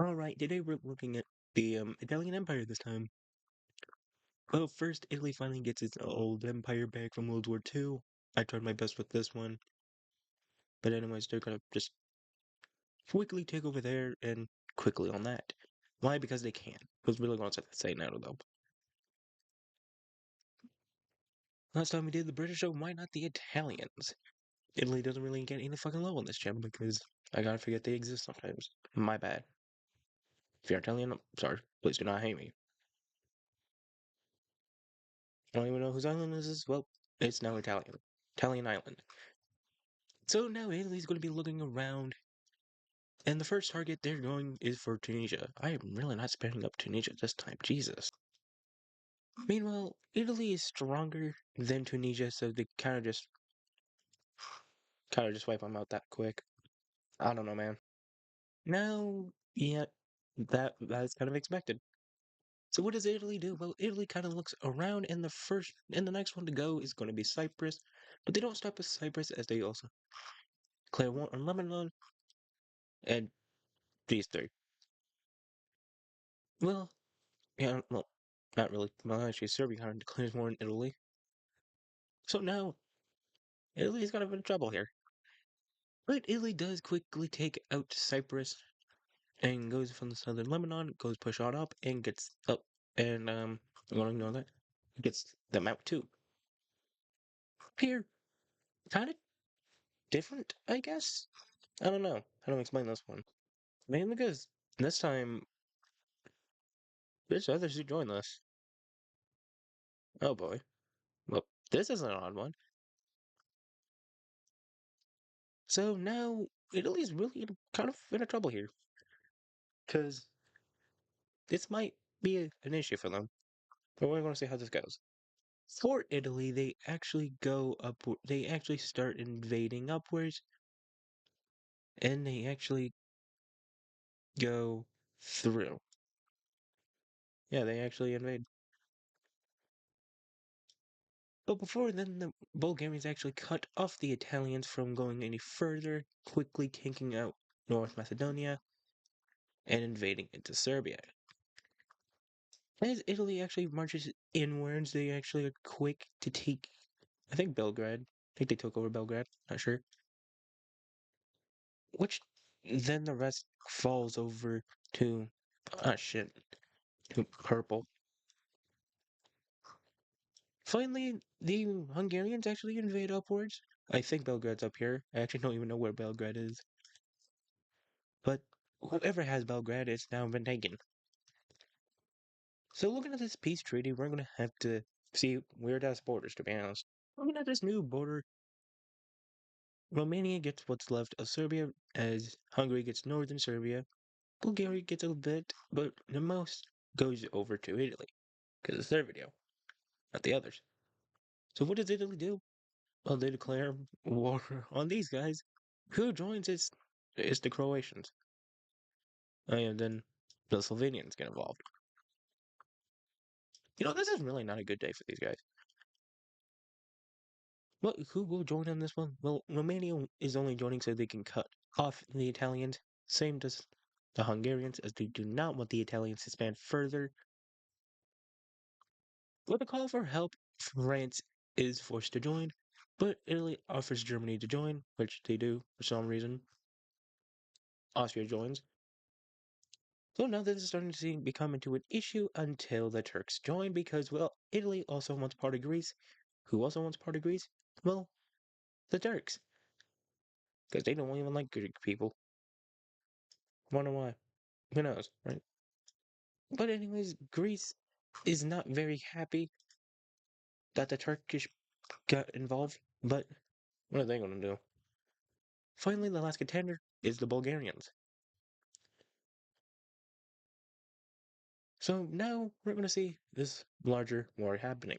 Alright, today we're looking at the Italian Empire this time. Well, first, Italy finally gets its old empire back from World War II. I tried my best with this one. But anyways, they're gonna just quickly take over there and quickly on that. Why? Because they can. Who's really gonna say no to them? Last time we did the British show, why not the Italians? Italy doesn't really get any fucking love on this channel because I gotta forget they exist sometimes. My bad. If you're Italian, I'm sorry. Please do not hate me. I don't even know whose island this is. Well, it's now Italian. Italian island. So now Italy's going to be looking around, and the first target they're going is for Tunisia. I am really not sparing up Tunisia this time, Jesus. Meanwhile, Italy is stronger than Tunisia, so they kind of just wipe them out that quick. I don't know, man. Now, yeah, that's kind of expected. So what does Italy do? Well, Italy kind of looks around, and the next one to go is going to be Cyprus, but they don't stop at Cyprus as they also declare war on Lebanon and these three. Well, yeah, well, not really. Well, actually, Serbia kind of declares war on Italy. So now, Italy's kind of in trouble here. But Italy does quickly take out Cyprus and goes from the southern Lebanon, goes push on up, and gets up. And, I'm gonna ignore that. Gets them out too. Here, kind of different, I guess? I don't know how to explain this one. Mainly because this time, there's others who join us. Oh boy. Well, this is an odd one. So now, Italy's really kind of in a trouble here. Because this might be an issue for them, but we're going to see how this goes. For Italy, they actually go up. They actually start invading upwards, and they actually go through. Yeah, they actually invade. But before then, the Bulgarians actually cut off the Italians from going any further, quickly taking out North Macedonia and invading into Serbia. As Italy actually marches inwards, they actually are quick to take, I think, Belgrade. I think they took over Belgrade, not sure. Which then the rest falls over to shit, to purple. Finally, the Hungarians actually invade upwards. I think Belgrade's up here. I actually don't even know where Belgrade is. But whoever has Belgrade, it's now been taken. So looking at this peace treaty, we're gonna have to see weird ass borders, to be honest. Looking at this new border, Romania gets what's left of Serbia, as Hungary gets northern Serbia. Bulgaria gets a bit, but the most goes over to Italy, because it's their video, not the others. So what does Italy do? Well, they declare war on these guys. Who joins is the Croatians. And then the Slovenians get involved. This is really not a good day for these guys. Well, who will join on this one? Well, Romania is only joining so they can cut off the Italians. Same does the Hungarians, as they do not want the Italians to expand further. With a call for help, France is forced to join, but Italy offers Germany to join, which they do for some reason. Austria joins. So now this is starting to become into an issue until the Turks join because, well, Italy also wants part of Greece. Who also wants part of Greece? Well, the Turks. Because they don't even like Greek people. Wonder why. Who knows, right? But anyways, Greece is not very happy that the Turkish got involved, but what are they going to do? Finally, the last contender is the Bulgarians. So now we're going to see this larger war happening.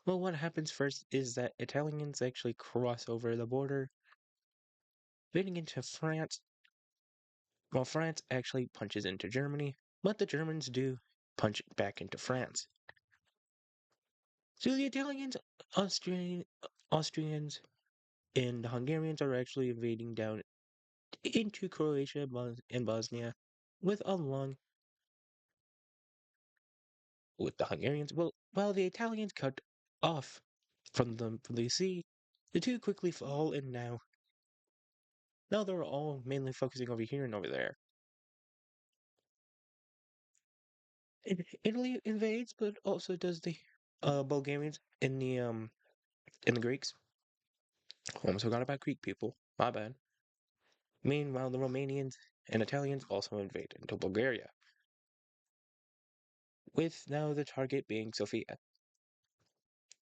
Well, what happens first is that Italians actually cross over the border, leading into France. Well, France actually punches into Germany, but the Germans do punch back into France. So the Italians, Austrians, and the Hungarians are actually invading down into Croatia and Bosnia, with along with the Hungarians. Well, while the Italians cut off from the sea, the two quickly fall, and now they're all mainly focusing over here and over there. Italy invades, but also does the Bulgarians in the Greeks. Almost forgot about Greek people. My bad. Meanwhile, the Romanians and Italians also invade into Bulgaria, with now the target being Sofia.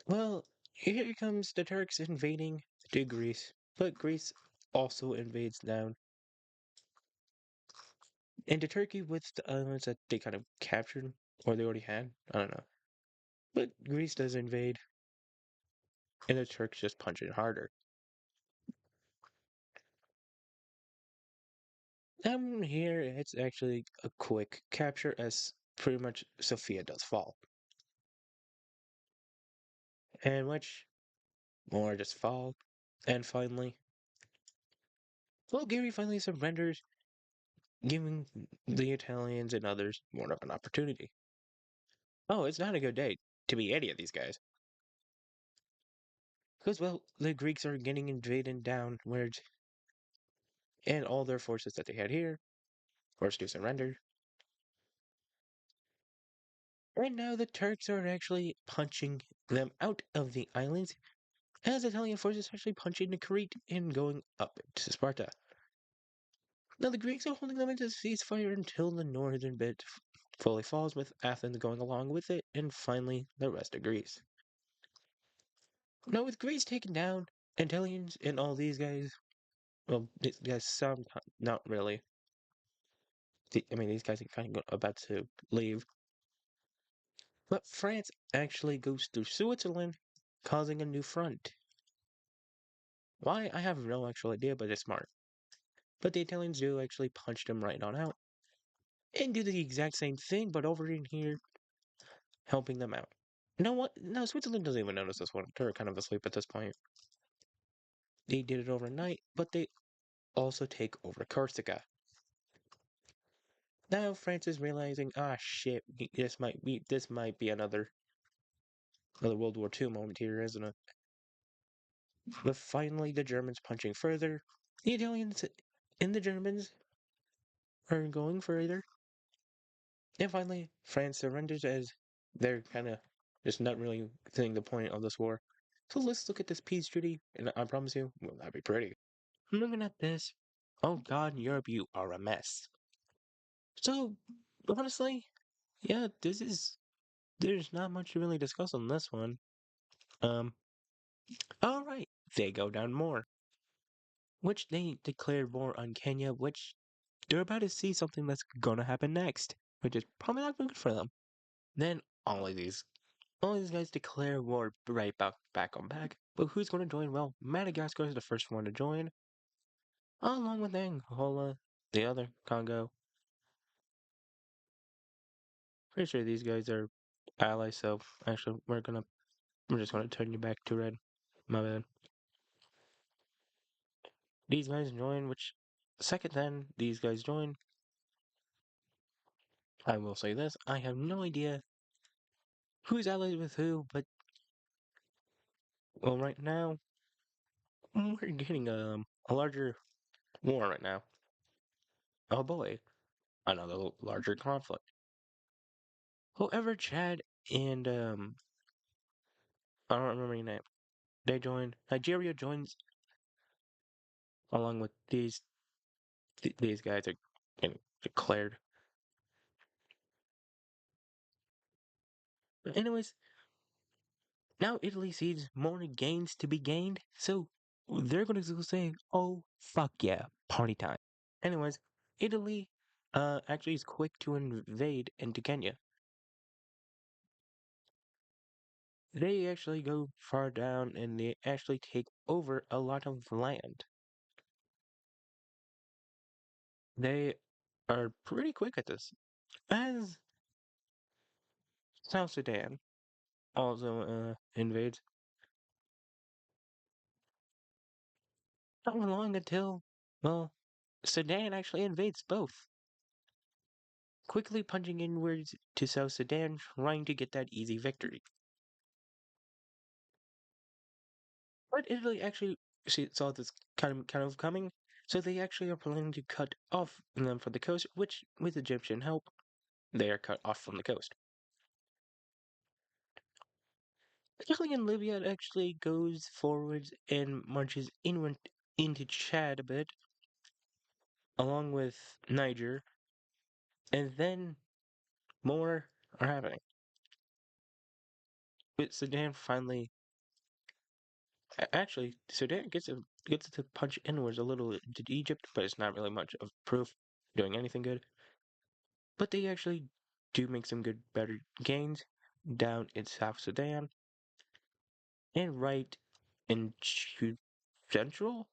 Well, here comes the Turks invading to Greece, but Greece also invades down into Turkey with the islands that they kind of captured or they already had. I don't know. But Greece does invade, and the Turks just punch it harder. Here it's actually a quick capture as pretty much Sofia does fall. And which more just fall. And finally, Bulgaria finally surrenders, giving the Italians and others more of an opportunity. Oh, it's not a good day to be any of these guys. Because, well, the Greeks are getting invaded downwards, and all their forces that they had here forced to surrender. Right now, the Turks are actually punching them out of the islands, as Italian forces are actually punching the Crete and going up to Sparta. Now, the Greeks are holding them into ceasefire until the northern bit fully falls, with Athens going along with it, and finally the rest of Greece. Now, with Greece taken down, Italians and all these guys, well, these guys, some, not really. I mean, these guys are kind of about to leave. But France actually goes through Switzerland, causing a new front. Why? I have no actual idea, but it's smart. But the Italians do actually punch them right on out and do the exact same thing, but over in here, helping them out. You know what? No, Switzerland doesn't even notice this one. They're kind of asleep at this point. They did it overnight, but they also take over Corsica. Now France is realizing, ah, shit, this might be another World War II moment here, isn't it? But finally, the Germans punching further. The Italians and the Germans are going further. And finally, France surrenders as they're kind of just not really seeing the point of this war. So let's look at this peace treaty, and I promise you, well, that'd be pretty. Looking at this, oh God, Europe, you are a mess. So, honestly, yeah, there's not much to really discuss on this one. Um, all right, they go down more, which they declared war on Kenya, which they're about to see something that's gonna happen next, which is probably not good for them. Then all of these guys declare war right back on back. But who's gonna join? Well, Madagascar is the first one to join, along with Angola, the other Congo. Pretty sure these guys are allies, so actually we're just gonna turn you back to red. My bad. These guys join, which second then these guys join. I will say this, I have no idea who's allied with who, but well right now we're getting a larger war right now. Oh boy, another larger conflict. However, Chad and I don't remember your name. They join. Nigeria joins along with these guys are getting declared. But anyways, now Italy sees more gains to be gained, so they're gonna go say, "Oh fuck yeah, party time." Anyways, Italy actually is quick to invade into Kenya. They actually go far down and they actually take over a lot of land. They are pretty quick at this. As South Sudan also invades, not long until, well, Sudan actually invades both, quickly punching inwards to South Sudan, trying to get that easy victory. But Italy actually saw this kind of coming, so they actually are planning to cut off them from the coast, which, with Egyptian help, they are cut off from the coast. Italy and Libya actually goes forwards and marches inward into Chad a bit, along with Niger, and then more are happening. With Sudan finally, actually, Sudan gets to punch inwards a little into Egypt, but it's not really much of proof doing anything good. But they actually do make some good, better gains down in South Sudan and right in Central,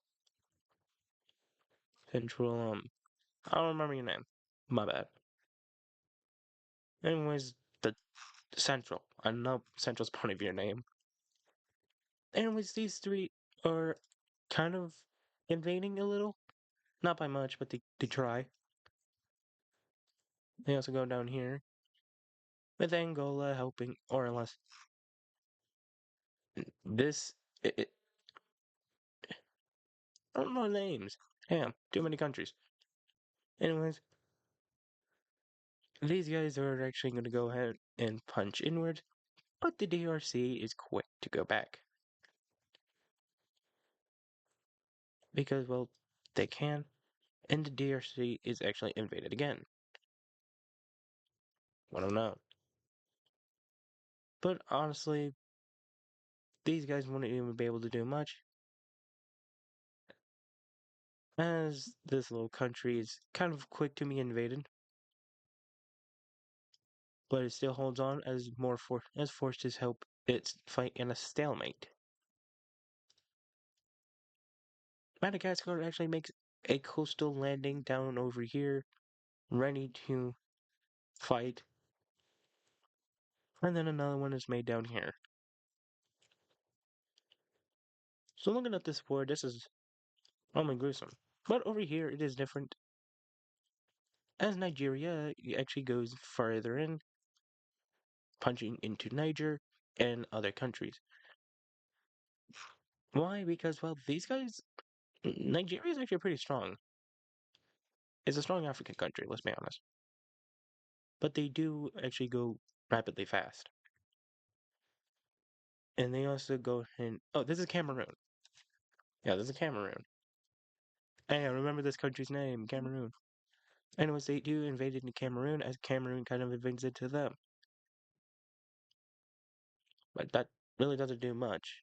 Central. I don't remember your name. My bad. Anyways, the Central. I know Central's part of your name. Anyways, these three are kind of invading a little. Not by much, but they try. They also go down here with Angola helping, or unless this, I don't know names. Damn, too many countries. Anyways, these guys are actually going to go ahead and punch inward, but the DRC is quick to go back. Because, well, they can, and the DRC is actually invaded again. I don't know. But honestly, these guys wouldn't even be able to do much, as this little country is kind of quick to be invaded, but it still holds on as as forces help it fight in a stalemate. Madagascar actually makes a coastal landing down over here, ready to fight, and then another one is made down here. So looking at this war, this is only gruesome. But over here, it is different, as Nigeria actually goes farther in, punching into Niger and other countries. Why? Because, well, these guys, Nigeria is actually pretty strong. It's a strong African country, let's be honest. But they do actually go rapidly fast. And they also go in. Oh, this is Cameroon. Yeah, this is Cameroon. Hey, I remember this country's name, Cameroon. Anyways, they do invade into Cameroon as Cameroon kind of invades into them. But that really doesn't do much,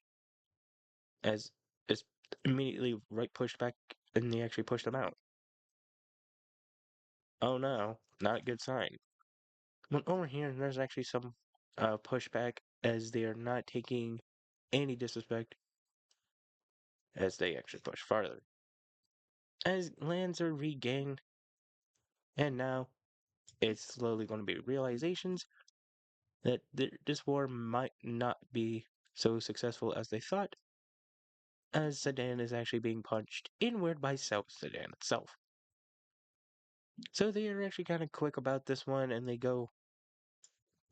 as it's immediately right pushed back and they actually push them out. Oh no, not a good sign. But over here, there's actually some pushback as they are not taking any disrespect as they actually push farther. As lands are regained, and now it's slowly going to be realizations that this war might not be so successful as they thought, as Sudan is actually being punched inward by South Sudan itself. So they are actually kind of quick about this one, and they go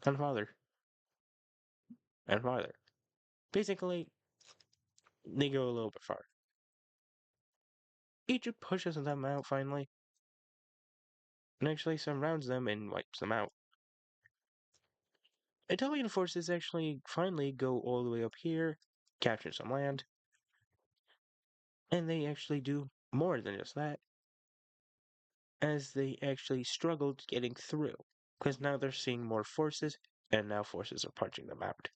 and farther and farther. Basically, they go a little bit far. Egypt pushes them out finally, and actually surrounds them and wipes them out. Italian forces actually finally go all the way up here, capture some land, and they actually do more than just that, as they actually struggled getting through, because now they're seeing more forces, and now forces are punching them out.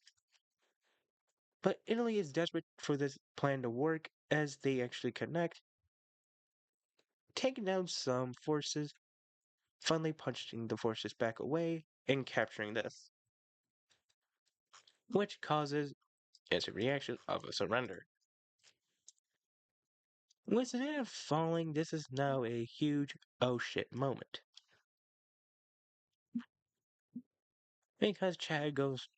But Italy is desperate for this plan to work, as they actually connect, taking down some forces, finally punching the forces back away, and capturing this, which causes as a reaction of a surrender. With Sudan falling, this is now a huge oh shit moment. Because Chad goes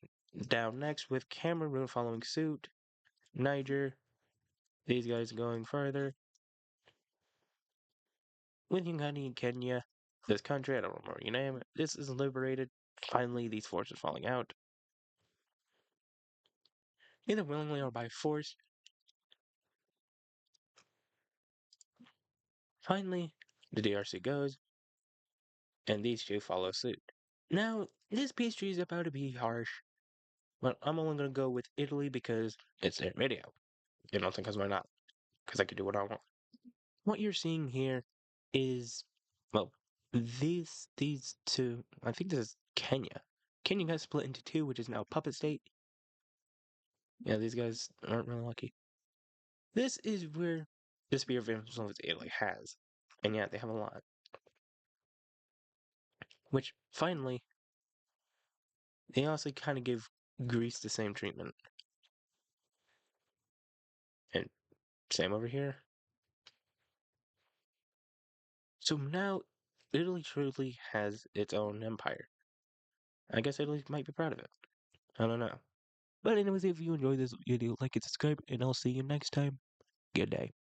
down next with Cameroon following suit, Niger, these guys going further, With Uganda and Kenya, this country, I don't remember your name, this is liberated. Finally, these forces falling out, either willingly or by force. Finally, the DRC goes, and these two follow suit. Now, this peace treaty is about to be harsh, but I'm only going to go with Italy because it's their video. You know, because why not? Because I can do what I want. What you're seeing here is, well, these two. I think this is Kenya. Kenya got split into two, which is now puppet state. Yeah, these guys aren't really lucky. This is where the Spear of Influence Italy has, and yet they have a lot. Which finally, they also kind of give Greece the same treatment, and same over here. So now, Italy truly has its own empire. I guess Italy might be proud of it. I don't know. But anyways, if you enjoyed this video, like and subscribe, and I'll see you next time. Good day.